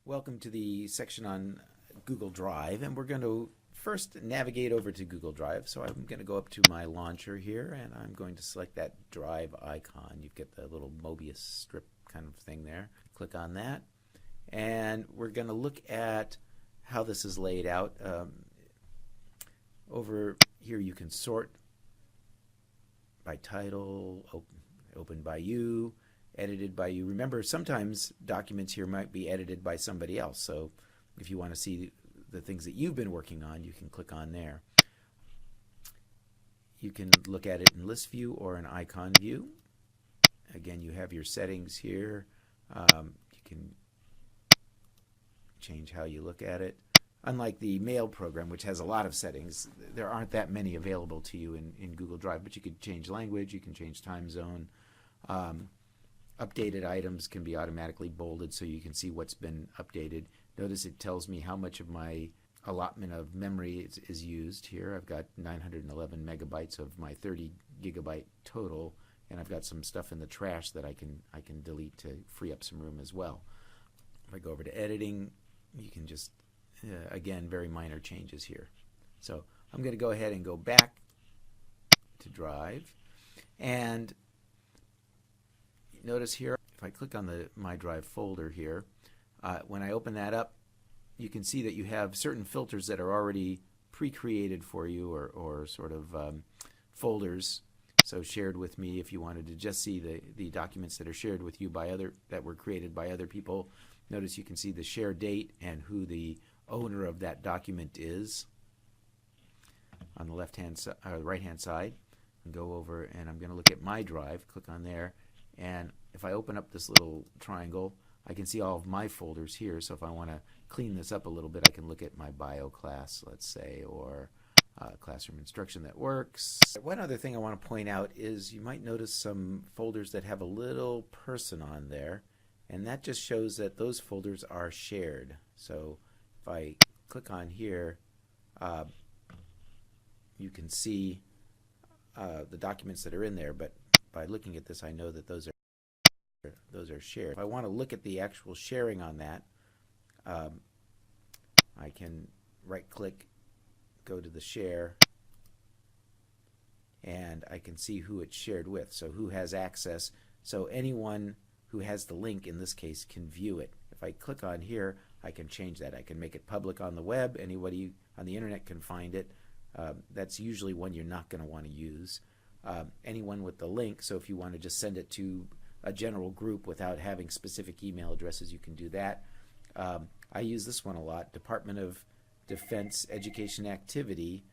Welcome to the section on Google Drive, and we're going to first navigate over to Google Drive. So I'm going to go up to my launcher here, and I'm going to select that Drive icon. You get the little Mobius strip kind of thing there. Click on that, and we're going to look at how this is laid out. Over here you can sort by title, open by you, edited by you. Remember, sometimes documents here might be edited by somebody else. So if you want to see the things that you've been working on, you can click on there. You can look at it in list view or in icon view. Again, you have your settings here. You can change how you look at it. Unlike the Mail program, which has a lot of settings, there aren't that many available to you in Google Drive, but you can change language, you can change time zone. Updated items can be automatically bolded so you can see what's been updated. Notice it tells me how much of my allotment of memory is used here. I've got 911 megabytes of my 30 gigabyte total, and I've got some stuff in the trash that I can delete to free up some room as well. If I go over to editing, you can just again, very minor changes here. So I'm going to go ahead and go back to Drive, and notice here, if I click on the My Drive folder here, when I open that up, you can see that you have certain filters that are already pre-created for you, or sort of folders. So shared with me, if you wanted to just see the documents that are shared with you by that were created by other people. Notice you can see the share date and who the owner of that document is on the right-hand side. And go over, and I'm going to look at My Drive. Click on there. And if I open up this little triangle, I can see all of my folders here. So if I want to clean this up a little bit, I can look at my bio class, let's say, or classroom instruction that works. One other thing I want to point out is you might notice some folders that have a little person on there, and that just shows that those folders are shared. So if I click on here, you can see the documents that are in there, but by looking at this, I know that those are shared. If I want to look at the actual sharing on that, I can right-click, go to the share, and I can see who it's shared with, so who has access. So anyone who has the link, in this case, can view it. If I click on here, I can change that. I can make it public on the web. Anybody on the internet can find it. That's usually one you're not going to want to use. Anyone with the link, so if you want to just send it to a general group without having specific email addresses, you can do that. I use this one a lot, Department of Defense Education Activity,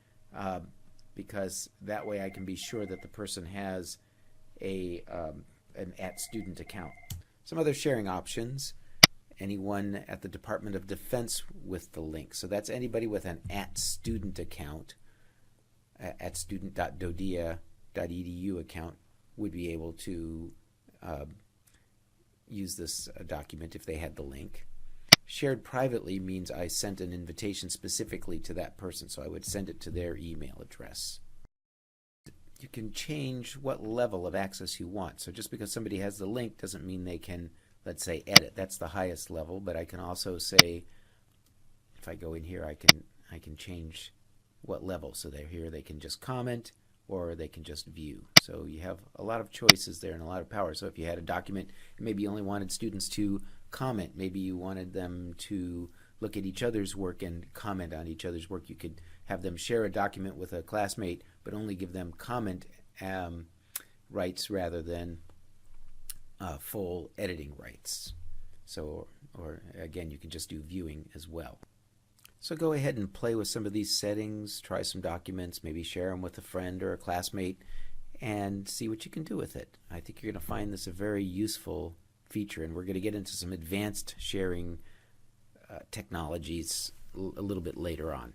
because that way I can be sure that the person has an @student account. Some other sharing options: anyone at the Department of Defense with the link. So that's anybody with an @student account, @student.dodia.edu account would be able to use this document if they had the link. Shared privately means I sent an invitation specifically to that person, so I would send it to their email address. You can change what level of access you want. So just because somebody has the link doesn't mean they can, let's say, edit. That's the highest level, but I can also say, if I go in here, I can change what level. So they're here, they can just comment, or they can just view. So you have a lot of choices there and a lot of power. So if you had a document, maybe you only wanted students to comment, maybe you wanted them to look at each other's work and comment on each other's work, you could have them share a document with a classmate, but only give them comment rights rather than full editing rights. So, or again, you can just do viewing as well. So go ahead and play with some of these settings, try some documents, maybe share them with a friend or a classmate, and see what you can do with it. I think you're going to find this a very useful feature, and we're going to get into some advanced sharing technologies a little bit later on.